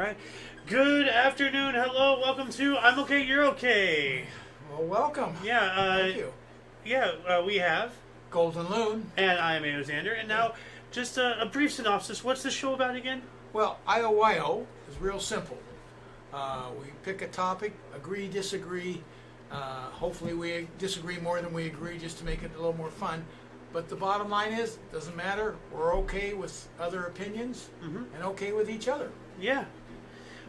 right. Good afternoon. Hello. Welcome to I'm Okay, You're Okay. Well, welcome. Yeah. Thank you. We have. Golden Loon. And I'm Alexander. And now, just a brief synopsis. What's the show about again? Well, IOYO is real simple. We pick a topic, agree, disagree. Hopefully we disagree more than we agree just to make it a little more fun. But the bottom line is, it doesn't matter. We're okay with other opinions and okay with each other. Yeah.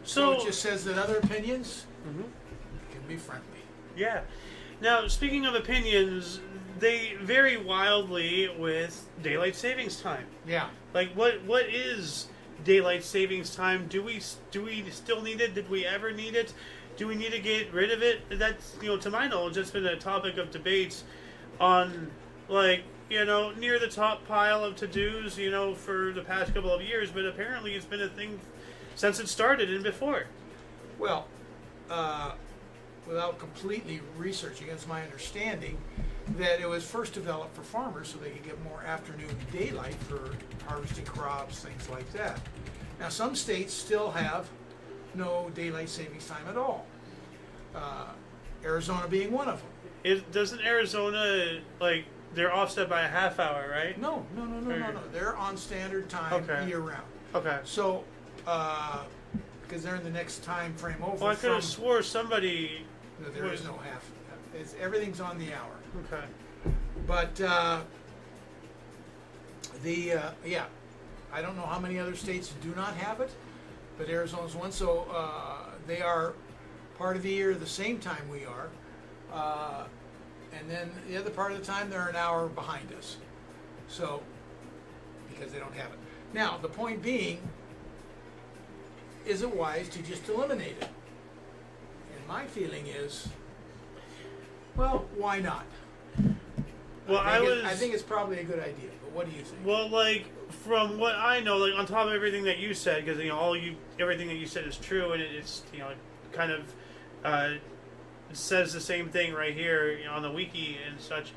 So it just says that other opinions can be friendly. Yeah. Now, speaking of opinions, they vary wildly with daylight savings time. Yeah. Like, what is daylight savings time? Do we still need it? Did we ever need it? Do we need to get rid of it? That's, to my knowledge, that's been a topic of debates on, near the top pile of to-dos, for the past couple of years, but apparently it's been a thing since it started and before. Well, without completely researching, it's my understanding that it was first developed for farmers so they could get more afternoon daylight for harvesting crops, things like that. Now, some states still have no daylight savings time at all. Arizona being one of them. Doesn't Arizona, they're offset by a half hour, right? No. They're on standard time year round. Okay. So, because they're in the next time frame over. Well, I could have swore somebody. No, there is no half. Everything's on the hour. Okay. But I don't know how many other states do not have it, but Arizona's one. So they are part of the year the same time we are, and then the other part of the time they're an hour behind us. So because they don't have it. Now the point being, is it wise to just eliminate it? And my feeling is, well, why not? Well, I think it's probably a good idea, but what do you think? Well, from what I know, on top of everything that you said, because everything that you said is true, and it's it kind of says the same thing right here on the wiki and such.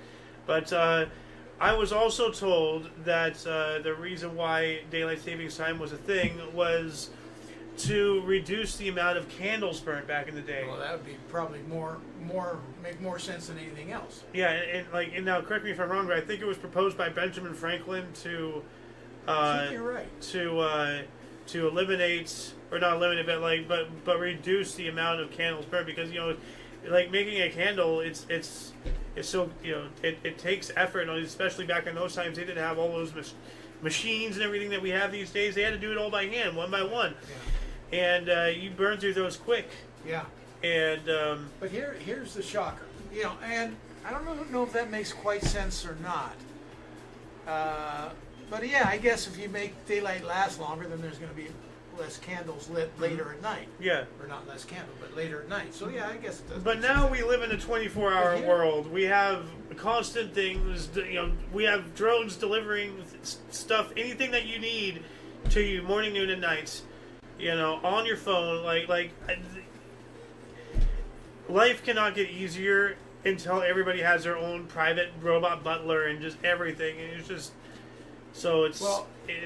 But I was also told that the reason why daylight savings time was a thing was to reduce the amount of candles burnt back in the day. Well, that would be probably make more sense than anything else. Yeah, and now correct me if I'm wrong, but I think it was proposed by Benjamin Franklin to I think you're right. To eliminate, or not eliminate, but reduce the amount of candles burnt, because making a candle, it's so it takes effort, especially back in those times. They didn't have all those machines and everything that we have these days. They had to do it all by hand, one by one. Yeah. And you burn through those quick. Yeah. And but here's the shocker. And I don't know if that makes quite sense or not. But yeah, I guess if you make daylight last longer, then there's going to be less candles lit later at night. Yeah. Or not less candles, but later at night. So yeah, I guess it does. But now we live in a 24-hour world. We have constant things. We have drones delivering stuff, anything that you need to you, morning, noon, and night. On your phone. Life cannot get easier until everybody has their own private robot butler and just everything. And it's just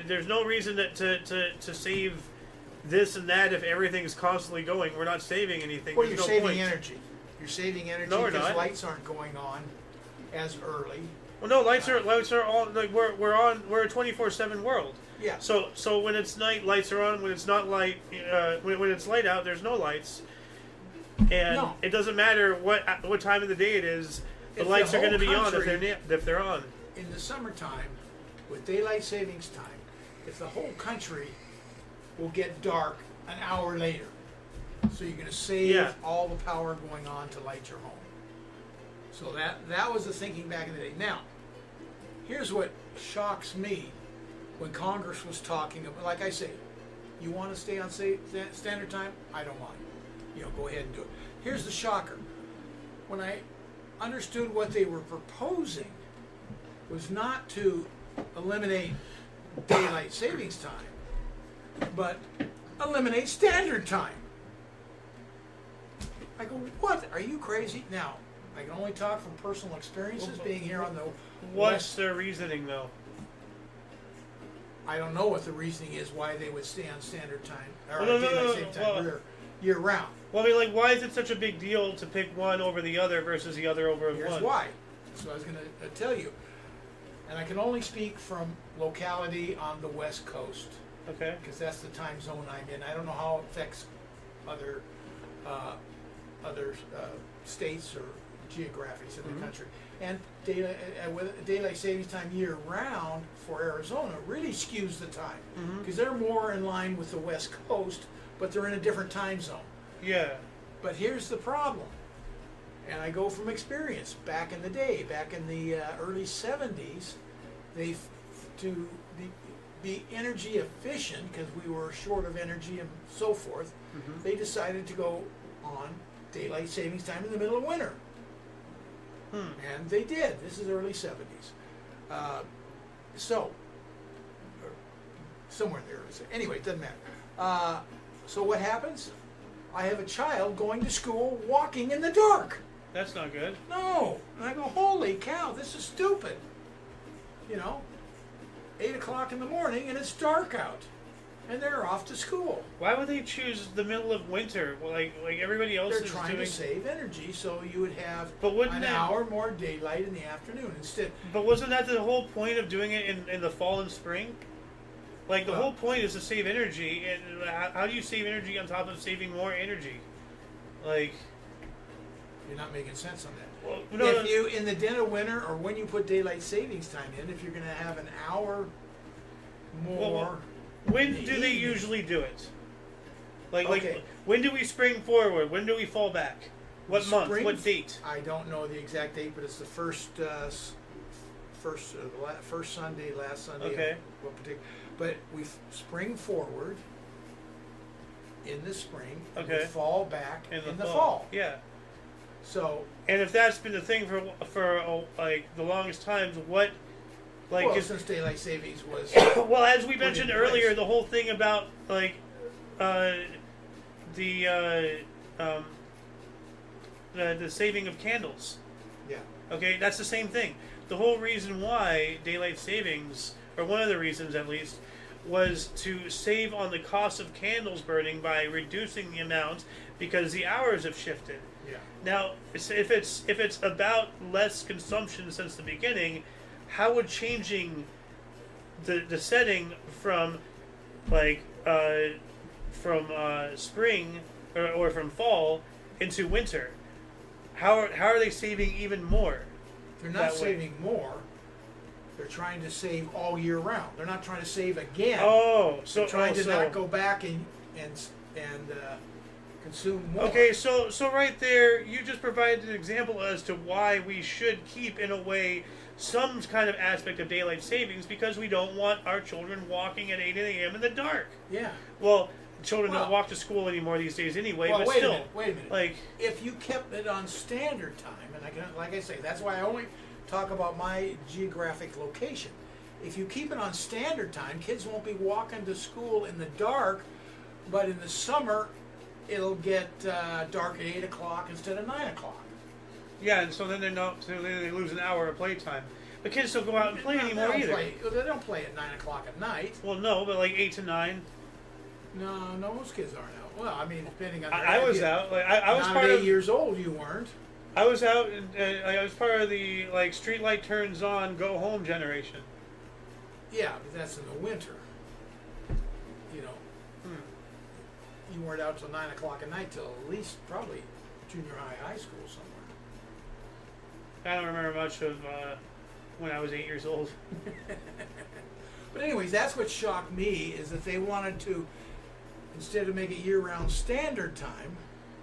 there's no reason to save this and that if everything's constantly going. We're not saving anything. Well, you're saving energy. You're saving energy because lights aren't going on as early. Well, no, lights are all we're a 24/7 world. Yeah. So when it's night, lights are on. When it's not light, when it's light out, there's no lights. And it doesn't matter what time of the day it is. The lights are going to be on if they're on. In the summertime, with daylight savings time, if the whole country will get dark an hour later, so you're going to save all the power going on to light your home. So that was the thinking back in the day. Now, here's what shocks me when Congress was talking about, like I say, you want to stay on standard time? I don't mind. Go ahead and do it. Here's the shocker. When I understood what they were proposing was not to eliminate daylight savings time, but eliminate standard time. I go, what? Are you crazy? Now, I can only talk from personal experiences being here on the What's their reasoning, though? I don't know what the reasoning is why they would stay on standard time or Well, no, daylight saving time year round. Well, I mean, like, why is it such a big deal to pick one over the other versus the other over Here's one? why. So I was going to tell you, and I can only speak from locality on the West Coast Okay. because that's the time zone I'm in. I don't know how it affects other states or geographies in the country. And daylight savings time year round for Arizona really skews the time because they're more in line with the West Coast, but they're in a different time zone. Yeah. But here's the problem, and I go from experience. Back in the day, back in the early 70s, to be energy efficient, because we were short of energy and so forth, they decided to go on daylight savings time in the middle of winter. And they did. This is early 70s. Somewhere in the early 70s. Anyway, it doesn't matter. So what happens? I have a child going to school walking in the dark. That's not good. No. And I go, holy cow, this is stupid. 8 o'clock in the morning and it's dark out. And they're off to school. Why would they choose the middle of winter? Well, like everybody else They're is trying doing. to save energy, so you would have But wouldn't an that- hour more daylight in the afternoon instead. But wasn't that the whole point of doing it in the fall and spring? Like, the Well- whole point is to save energy, and how do you save energy on top of saving more energy? Like, You're not making sense on that. well, no, If you, in the dead of winter, or when you put daylight savings time in, if you're going to have an hour more, when in do the they evening. usually do it? Like, Okay. when do we spring forward? When do we fall back? What month? Spring- What date? I don't know the exact date, but it's the first Sunday, last Sunday. Okay. Of what particular? But we spring forward in the spring, and we Okay. fall back In the fall. Yeah. So, And if that's been the thing for like the longest times, what, like, well, is, since daylight savings was well, as we put mentioned in earlier, place. the whole thing about like the saving of candles. yeah. Okay, that's the same thing. The whole reason why daylight savings, or one of the reasons at least, was to save on the cost of candles burning by reducing the amount because the hours have shifted. Yeah. Now, if it's about less consumption since the beginning, how would changing the setting from spring or from fall into winter, how are they saving even more? They're not that way? saving more. They're trying to save all year round. They're not trying to save again. Oh, so They're trying to so- not go back and consume more. Okay, so right there, you just provided an example as to why we should keep, in a way, some kind of aspect of daylight savings, because we don't want our children walking at 8 a.m. in the dark. Yeah. Well, children Well- don't walk to school anymore these days anyway, Well, but wait still. a minute. Like, If you kept it on standard time, and like I say, that's why I only talk about my geographic location. If you keep it on standard time, kids won't be walking to school in the dark, but in the summer, it'll get dark at 8 o'clock instead of 9 o'clock. yeah, and so then they lose an hour of playtime. But kids don't go out and play anymore they don't either. They don't play at 9 o'clock at night. Well, no, but like 8 to 9. No, most kids aren't out. Well, I mean, depending on. I was out. Like I was Not part at 8 of. years old, you weren't. I was out. I was part of the like street light turns on, go home generation. Yeah, but that's in the winter. You know, you weren't out till 9 o'clock at night till at least probably junior high school somewhere. I don't remember much of when I was 8 years old. But anyways, that's what shocked me is that they wanted to, instead of make it year-round standard time,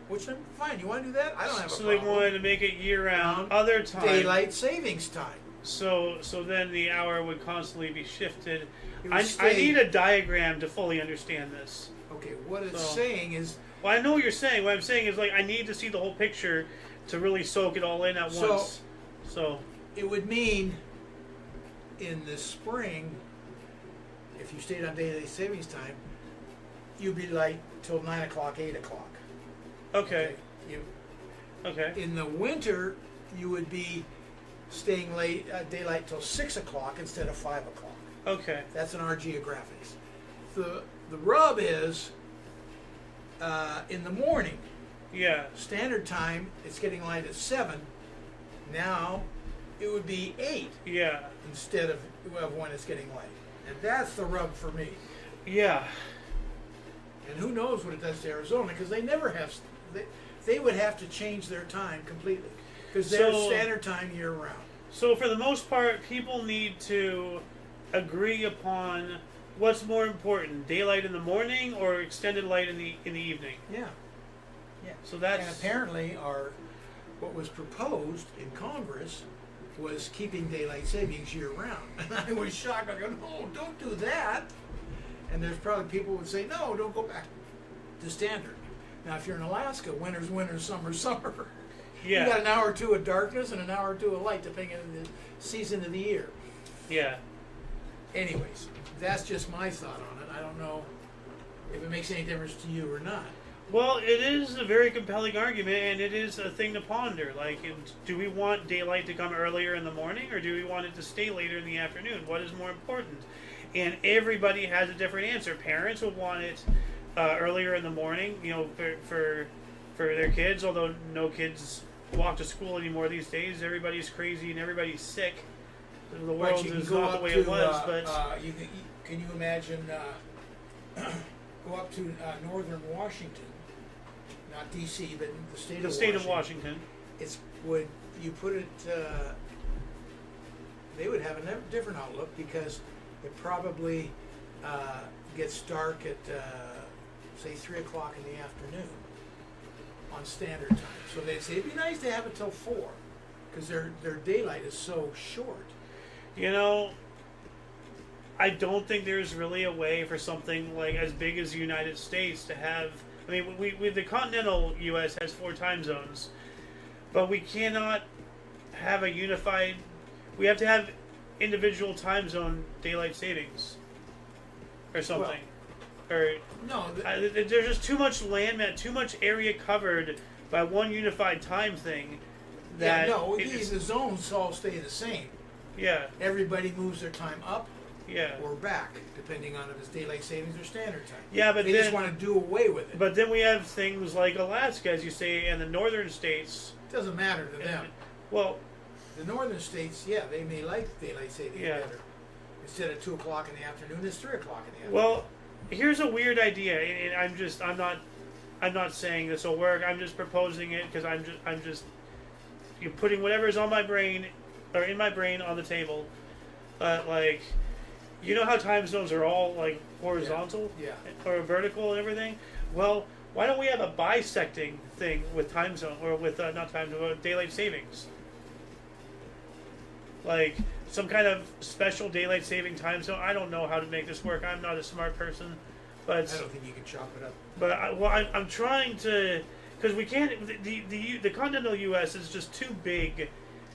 which I'm fine. You want to do that? I don't have a So problem. they wanted to make it year round, other time. Daylight savings time. So then the hour would constantly be shifted. It would I stay- need a diagram to fully understand this. Okay, what it's So- saying is, Well, I know what you're saying. What I'm saying is like I need to see the whole picture to really soak it all in at So- once. So it would mean in the spring, if you stayed on daylight savings time, you'd be light till 9 o'clock, 8 o'clock. okay. You, Okay. in the winter, you would be staying late daylight till 6 o'clock instead of 5 o'clock. Okay. That's in our geographics. The rub is in the morning. Yeah. Standard time, it's getting light at 7. Now, it would be 8 Yeah. instead of when it's getting light. And that's the rub for me. Yeah. And who knows what it does to Arizona, because they never have, they would have to change their time completely. Because they're standard time year round. So for the most part, people need to agree upon what's more important: daylight in the morning or extended light in the evening. Yeah. Yeah. So that's And apparently what was proposed in Congress was keeping daylight savings year round. And I was shocked. I go, no, don't do that. And there's probably people who would say, no, don't go back to standard. Now, if you're in Alaska, winter's winter, summer's summer. yeah. You got an hour or two of darkness and an hour or two of light, depending on the season of the year. Yeah. Anyways, that's just my thought on it. I don't know if it makes any difference to you or not. Well, it is a very compelling argument, and it is a thing to ponder. Like, do we want daylight to come earlier in the morning, or do we want it to stay later in the afternoon? What is more important? And everybody has a different answer. Parents will want it earlier in the morning, for their kids. Although no kids walk to school anymore these days. Everybody's crazy and everybody's sick. The world is not the way it was. But can you imagine go up to northern Washington, not D.C., but the state of Washington. It's would you put it? They would have a different outlook because it probably gets dark at say 3 o'clock in the afternoon on standard time. So they'd say it'd be nice to have it till 4 because their daylight is so short. I don't think there's really a way for something like as big as the United States to have. I mean, we the continental U.S. has 4 time zones, but we cannot have a unified. We have to have individual time zone daylight savings, or something. There's just too much land, too much area covered by one unified time thing. That the zones all stay the same. Yeah. Everybody moves their time up. Yeah. Or back, depending on if it's daylight savings or standard time. Yeah, but they just want to do away with it. But then we have things like Alaska, as you say, and the northern states. It doesn't matter to them. Well, the northern states, they may like daylight savings better. Instead of 2 o'clock in the afternoon, it's 3 o'clock in the afternoon. Well, here's a weird idea, and I'm not saying this will work. I'm just proposing it because I'm just you're putting whatever's on my brain or in my brain on the table. Like, you know how time zones are all like horizontal, or vertical and everything. Well, why don't we have a bisecting thing with time zone or with not time zone, daylight savings? Like some kind of special daylight saving time zone. I don't know how to make this work. I'm not a smart person, but I don't think you can chop it up. But I'm trying to, because we can't. The continental U.S. is just too big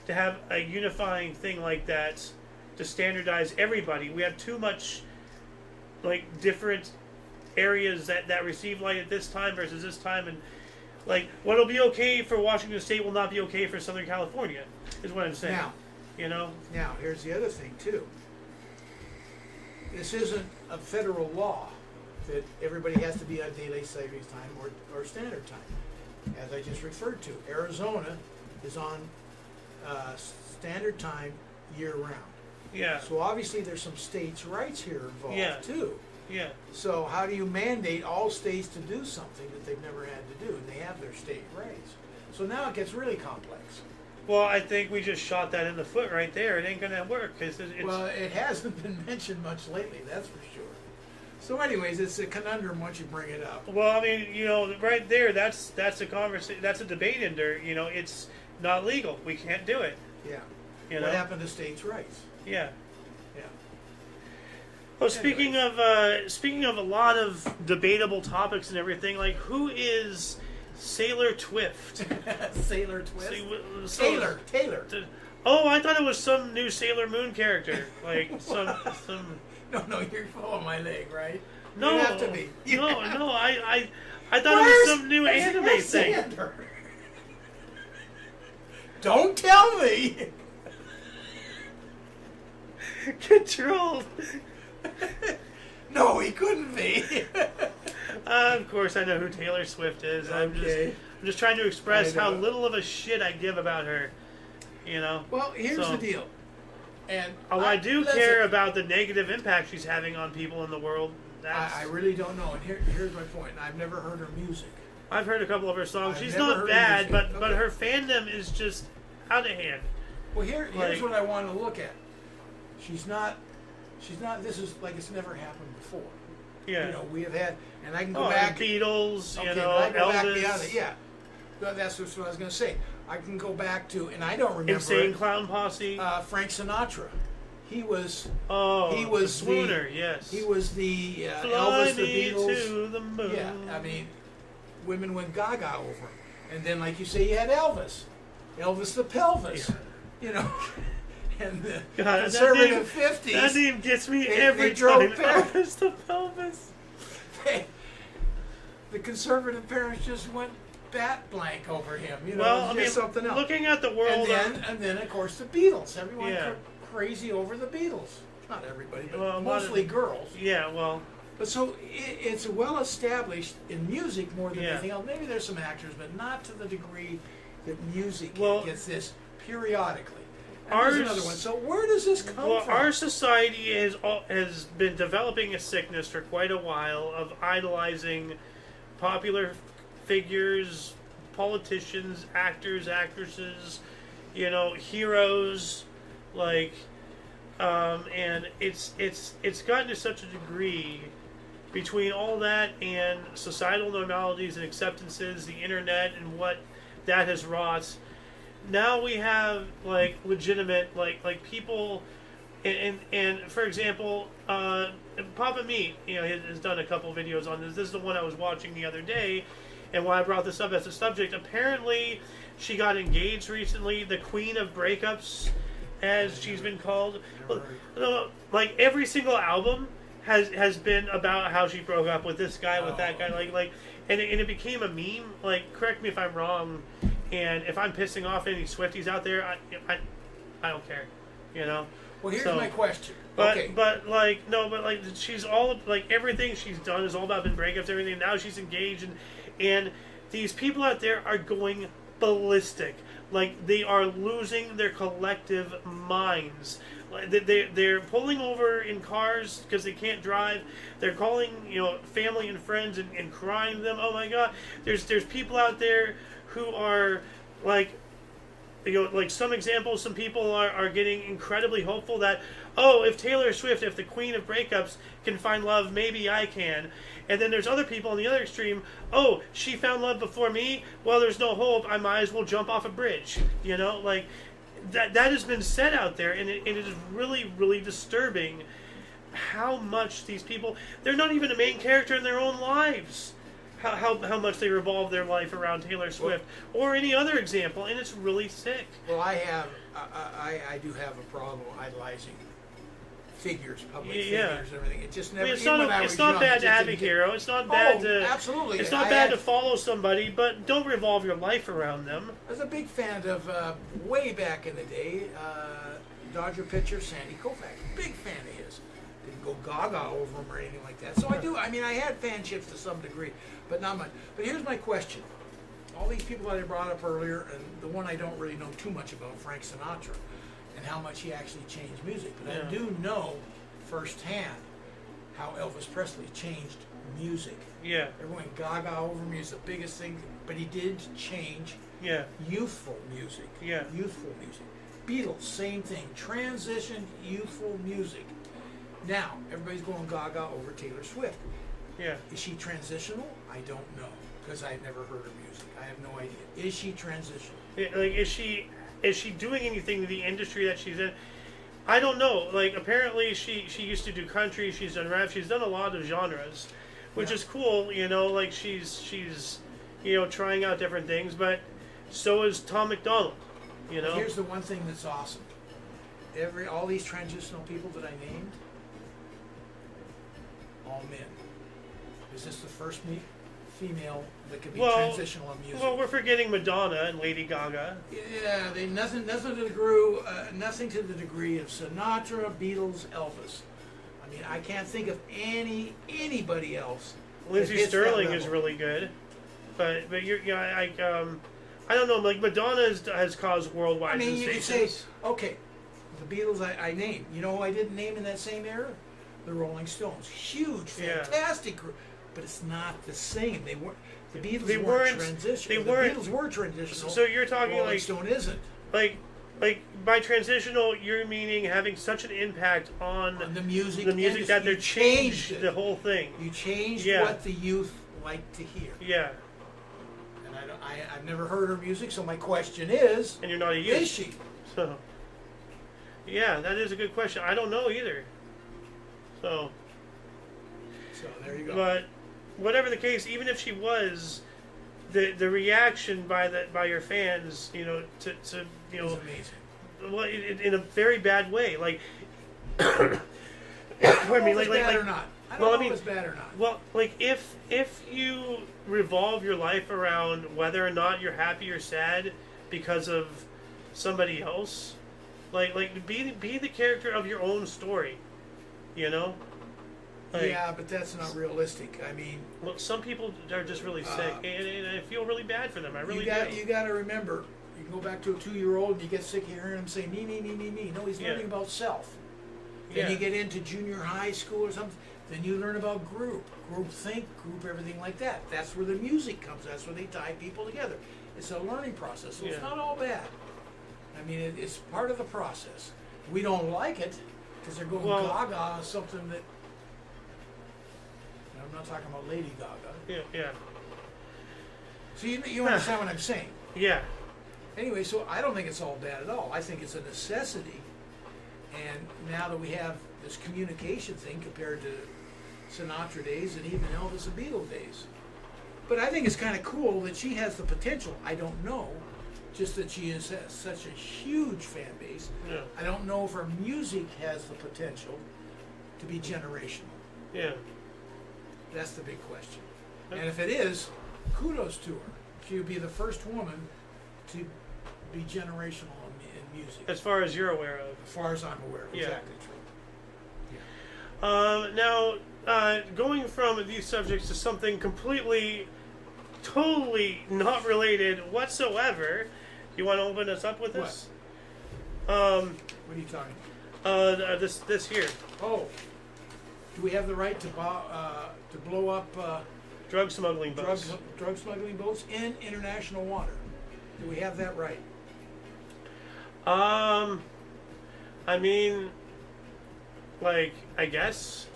to have a unifying thing like that to standardize everybody. We have too much, like, different areas that receive light at this time versus this time, and like what'll be okay for Washington State will not be okay for Southern California. Is what I'm saying. Now, here's the other thing too. This isn't a federal law that everybody has to be on daylight savings time or standard time. As I just referred to, Arizona is on standard time year round. Yeah. So obviously there's some states' rights here involved too. Yeah. So how do you mandate all states to do something that they've never had to do, and they have their state rights? So now it gets really complex. Well, I think we just shot that in the foot right there. It ain't gonna work because well, it hasn't been mentioned much lately, that's for sure. So, anyways, it's a conundrum once you bring it up. Well, I mean, right there, that's a conversation. That's a debate ender. It's not legal. We can't do it. Yeah. What happened to states' rights? Yeah. Yeah. Well, speaking of a lot of debatable topics and everything, like who is Saylor Twift? Sailor Twift? Taylor. Oh, I thought it was some new Sailor Moon character, like some. No, you're following my leg, right? No, you have to be. No, I thought it was some new anime thing. Don't tell me. Controlled. No, he couldn't be. Of course, I know who Taylor Swift is. Okay. I'm just trying to express I how know. little of a shit I give about her. You know. Well, here's So- the deal. And I do listen, care about the negative impact she's having on people in the world. I really don't know. And here's my point. And I've never heard her music. I've heard a couple of her songs. I've She's never not heard bad, her but music. but Okay. her fandom is just out of hand. Well, here's Like- what I want to look at. She's not. This is like it's never happened before. Yeah. You know, we have had, and I can go Oh, back. Beatles, Okay, you but know, I go back Elvis, beyond it. Yeah, that's what I was going to say. I can go back to, and I don't remember Insane it, Clown Posse. Frank Sinatra. He was he was the the- Swooner, yes. he was the Fly Elvis, the me Beatles. to the moon. Yeah, I mean, women went gaga over him, and then like you say, you had Elvis the pelvis. Yeah. You know, and the God, conservative that '50s. name gets me they every drove time. back. Elvis the pelvis. The conservative parents just went bat blank over him. You know, Well, it was I mean, just something else. looking at the world, And then of course the Beatles. Everyone Yeah. crazy over the Beatles. Not everybody, but Well, a lot of- mostly girls. yeah, well, But so it's well established in music more than Yeah. anything else. Maybe there's some actors, but not to the degree that music Well, gets this periodically. And ours- there's another one. So where does this come well, from? our society has been developing a sickness for quite a while of idolizing popular figures, politicians, actors, actresses, you know, heroes, like, and it's gotten to such a degree between all that and societal normalities and acceptances, the internet and what that has wrought. Now we have like legitimate like people, and for example, Papa Meat, you know, has done a couple videos on this. This is the one I was watching the other day, and why I brought this up as a subject. Apparently, she got engaged recently. The Queen of Breakups, as she's been called. Like every single album has been about how she broke up with this guy, with that guy, and it became a meme. Like, correct me if I'm wrong, and if I'm pissing off any Swifties out there, I don't care, you know. Well, here's So- my question. But Okay. but like no, but like she's all like everything she's done is all about been breakups, everything. Now she's engaged, and these people out there are going ballistic. Like they are losing their collective minds. Like they're pulling over in cars because they can't drive. They're calling, you know, family and friends and crying to them. Oh my God, there's people out there who are like, you know, like some examples, some people are getting incredibly hopeful that, oh, if Taylor Swift, if the Queen of Breakups can find love, maybe I can. And then there's other people on the other extreme, oh, she found love before me, well, there's no hope, I might as well jump off a bridge. You know, like, that has been said out there, and it is really, really disturbing how much these people, they're not even a main character in their own lives. How much they revolve their life around Taylor Swift or any other example, and it's really sick. Well, I do have a problem idolizing figures, public Yeah. figures, and everything. It just I never. mean, it's even not, when I it's was not young, bad it to just have a didn't get- hero. It's not bad to absolutely. It's not I bad had- to follow somebody, but don't revolve your life around them. I was a big fan of way back in the day, Dodger pitcher Sandy Koufax. Big fan of his. Didn't go gaga over him or anything like that. So I do. I mean, I had fanships to some degree, but not much. But here's my question: all these people that I brought up earlier, and the one I don't really know too much about, Frank Sinatra, and how much he actually changed music. But Yeah. I do know firsthand how Elvis Presley changed music. Yeah, Everyone gaga over him. He's the biggest thing, but he did change yeah, youthful music. Yeah. Youthful music. Beatles, same thing. Transition, youthful music. Now, everybody's going gaga over Taylor Swift. yeah. Is she transitional? I don't know, because I've never heard her music. I have no idea. Is she transitional? Like, is she doing anything to the industry that she's in? I don't know. Like, apparently she used to do country. She's done rap. She's done a lot of genres, which Yeah. is cool. You know, like she's you know, trying out different things. But so is Tom McDonald. You know. Here's the one thing that's awesome. All these transitional people that I named, all men. Is this the first female that can be Well, transitional in music. Well, we're forgetting Madonna and Lady Gaga. Yeah, nothing to the degree of Sinatra, Beatles, Elvis. I mean, I can't think of anybody else. Lindsey that hits that Sterling is level. really good, but I don't know. Like Madonna has caused worldwide I mean, you could sensations. say, okay, the Beatles I named. You know who I didn't name in that same era? The Rolling Stones. Huge, Yeah. fantastic group. But it's not the same. They weren't. The Beatles They weren't weren't- transitional. they weren't- The Beatles were transitional. So you're talking Rolling like Stone isn't. like by transitional, you're meaning having such an impact on On the music, that they're you changed it. the whole thing. You changed Yeah. what the youth like to hear. Yeah, And I've never heard her music, so my question is, and you're not a is youth. she? So, yeah, that is a good question. I don't know either. So, So there you go. but whatever the case, even if she was, the reaction by your fans, to It's amazing. well, in a very bad way, like. I Pardon don't me, know if it's like, bad or not. I don't well, I know mean, if it's bad or not. Well, like if you revolve your life around whether or not you're happy or sad because of somebody else, like be the character of your own story, you know. Like, Yeah, but that's not realistic. I mean, Well, some people are just really sick, and I feel really bad for them. I really do. you got to remember, you go back to a 2-year-old and you get sick of hearing him say me, me, me, me, me. No, he's Yeah. learning about self. Yeah. Then you get into junior high school or something, then you learn about group think, group everything like that. That's where the music comes. That's where they tie people together. It's a learning process, so it's Yeah. not all bad. I mean, it's part of the process. We don't like it because they're going Well- gaga, something that. And I'm not talking about Lady Gaga. Yeah. So you understand what I'm saying. Yeah. Anyway, so I don't think it's all bad at all. I think it's a necessity. And now that we have this communication thing compared to Sinatra days and even Elvis and Beatle days. But I think it's kind of cool that she has the potential. I don't know. Just that she has such a huge fan base. Yeah. I don't know if her music has the potential to be generational. Yeah. That's the big question. And if it is, kudos to her. She would be the first woman to be generational in music. As far as you're aware of. As far as I'm aware. Yeah. Exactly true. Now, going from these subjects to something completely, totally not related whatsoever, you want to open us up with this? What are you talking about? This here, Oh, do we have the right to blow up drug smuggling boats. drug smuggling boats in international water? Do we have that right? I mean, like, I guess,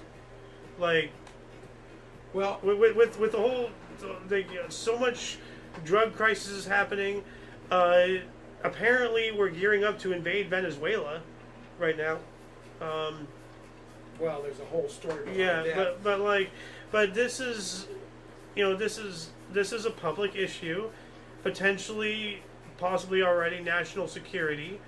like, Well, with the whole, so much drug crisis is happening. Apparently, we're gearing up to invade Venezuela right now. well, there's a whole story behind Yeah, that. but this is, this is a public issue, potentially, possibly already national security.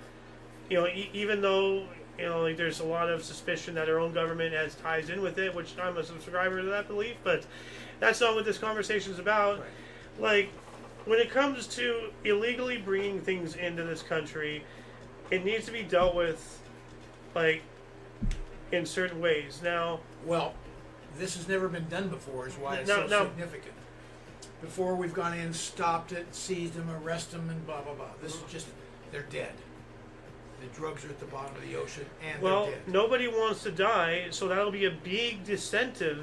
Even though like there's a lot of suspicion that our own government has ties in with it, which I'm a subscriber to that belief, but that's not what this conversation is about. Right. Like, when it comes to illegally bringing things into this country, it needs to be dealt with, like, in certain ways. Now, Well, this has never been done before, is why it's No, so no. significant. Before we've gone in, stopped it, seized them, arrested them, and blah blah blah. This is just they're dead. The drugs are at the bottom of the ocean, and well, they're dead. nobody wants to die, so that'll be a big disincentive.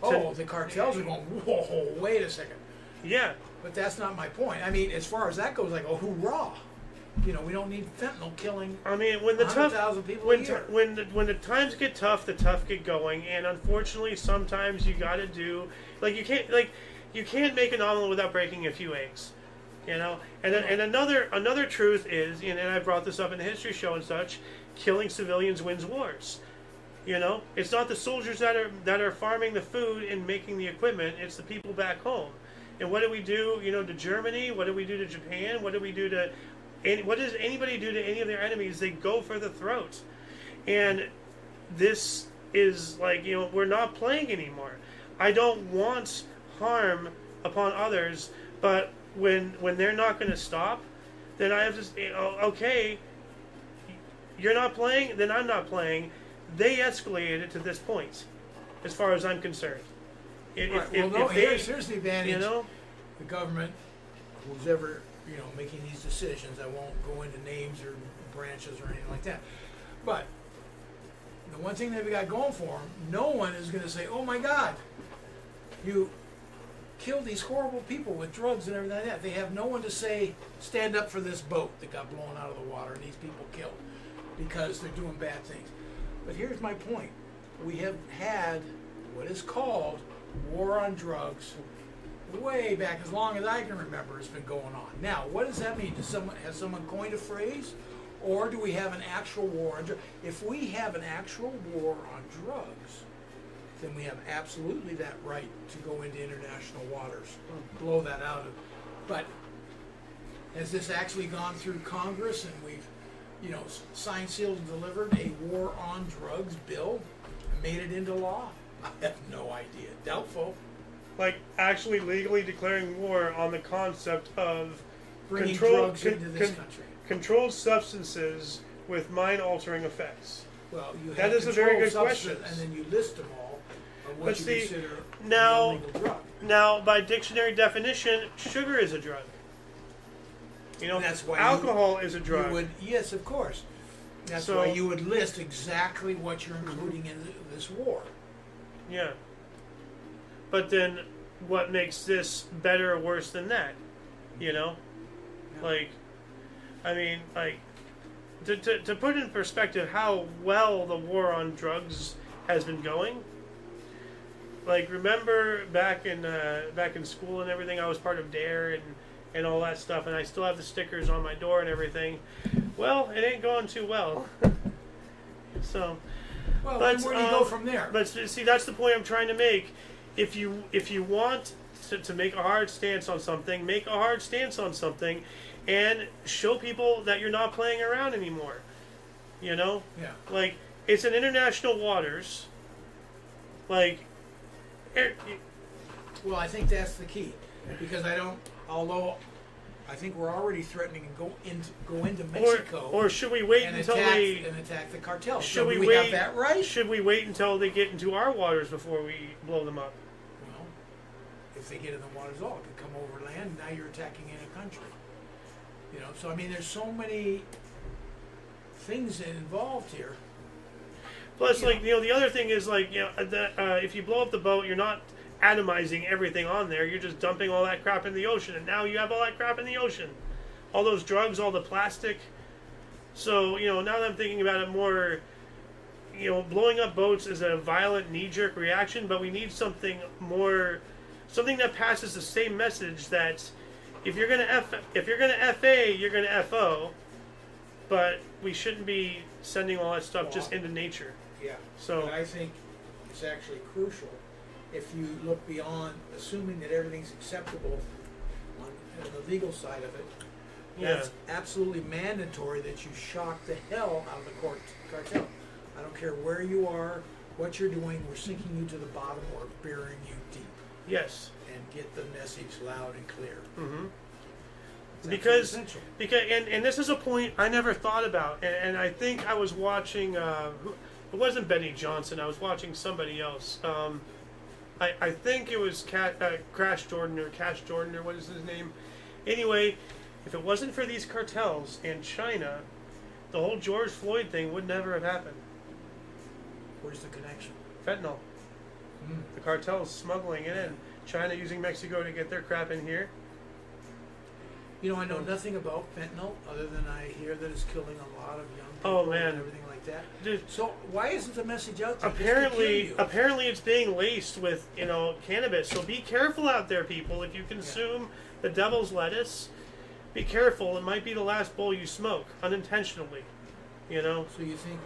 Oh, the cartels are going, whoa, wait a second. Yeah, But that's not my point. I mean, as far as that goes, I go, hoorah. We don't need fentanyl killing I mean, when the tough 100,000 people a when year. when the times get tough, the tough get going, and unfortunately, sometimes you got to do you can't make an omelet without breaking a few eggs, And then, and another truth is, and I brought this up in the history show and such, killing civilians wins wars. It's not the soldiers that are farming the food and making the equipment. It's the people back home. And what do we do? To Germany? What do we do to Japan? What do we do to? What does anybody do to any of their enemies? They go for the throat. And this is we're not playing anymore. I don't want harm upon others. But when they're not going to stop, then I have to say, okay, you're not playing, then I'm not playing. They escalated it to this point, as far as I'm concerned. Here's the advantage. You know, the government, who's ever making these decisions, I won't go into names or branches or anything like that. But the one thing that we got going for them, no one is going to say, "Oh my God, you killed these horrible people with drugs and everything like that." They have no one to say, "Stand up for this boat that got blown out of the water and these people killed because they're doing bad things." But here's my point: we have had what is called war on drugs way back, as long as I can remember. It's been going on. Now, what does that mean? Has someone coined a phrase, or do we have an actual war on drugs? If we have an actual war on drugs, then we have absolutely that right to go into international waters, blow that out of. But has this actually gone through Congress and we've, signed, sealed, and delivered a war on drugs bill and made it into law? I have no idea. Doubtful. like actually legally declaring war on the concept of Bringing drugs into this country. Controlled substances with mind-altering effects. Well, you have that is a very good question, question. and then you list them all of what But you see, consider now, an illegal drug. Now, by dictionary definition, sugar is a drug. That's why alcohol is a drug. Yes, of course. That's why you would list exactly what you're including in this war. Yeah. But then, what makes this better or worse than that? Yeah. To put in perspective how well the war on drugs has been going. Remember back in school and everything, I was part of DARE and all that stuff, and I still have the stickers on my door and everything. Well, it ain't going too well. So. Well, where do you go from there? But see, that's the point I'm trying to make. If you want to make a hard stance on something, make a hard stance on something, and show people that you're not playing around anymore. Yeah. It's in international waters. Well, I think that's the key, because although I think we're already threatening to go into Mexico. Or should we wait until they attack the cartels? Should we wait? Have that right? Should we wait until they get into our waters before we blow them up? Well, if they get in the waters, all it could come over land. Now you're attacking in a country. So there's so many things involved here. Plus, the other thing is if you blow up the boat, you're not atomizing everything on there. You're just dumping all that crap in the ocean, and now you have all that crap in the ocean, all those drugs, all the plastic. So now that I'm thinking about it more, blowing up boats is a violent knee-jerk reaction, but we need something that passes the same message that if you're gonna FA, you're gonna FO, but we shouldn't be sending all that stuff just into nature. Yeah. So but I think it's actually crucial if you look beyond assuming that everything's acceptable on the legal side of it. That's absolutely mandatory that you shock the hell out of the cartel. I don't care where you are, what you're doing. We're sinking you to the bottom or burying you deep. Yes. And get the message loud and clear. Mm-hmm. Because and this is a point I never thought about, and I think I was watching. It wasn't Benny Johnson. I was watching somebody else. I think it was Crash Jordan or Cash Jordan or what is his name. Anyway, if it wasn't for these cartels and China, the whole George Floyd thing would never have happened. Where's the connection? Fentanyl. The cartels smuggling it in. China using Mexico to get their crap in here. I know nothing about fentanyl other than I hear that it's killing a lot of young people and everything like that. Dude, so why isn't the message out there? Apparently it's being laced with, cannabis. So be careful out there, people. If you consume the devil's lettuce, be careful. It might be the last bowl you smoke unintentionally. So you think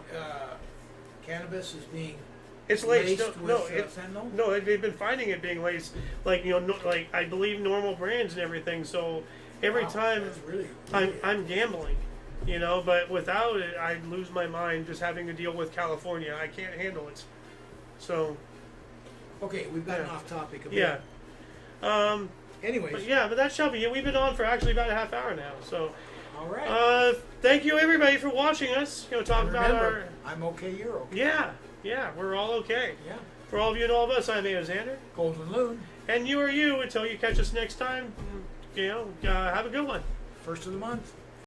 cannabis is being it's laced with fentanyl? No, they've been finding it being laced. I believe normal brands and everything. So every time really I'm gambling, but without it, I'd lose my mind just having to deal with California. I can't handle it. So. Okay, we've gotten off topic a bit. Yeah. Anyways, but that shall be it. We've been on for actually about a half hour now. So, all right. thank you everybody for watching us. Talk about Remember, I'm okay, you're okay. Yeah, we're all okay. Yeah. For all of you and all of us, I'm Xander. Golden Loon. And you are you until you catch us next time. Have a good one. First of the month.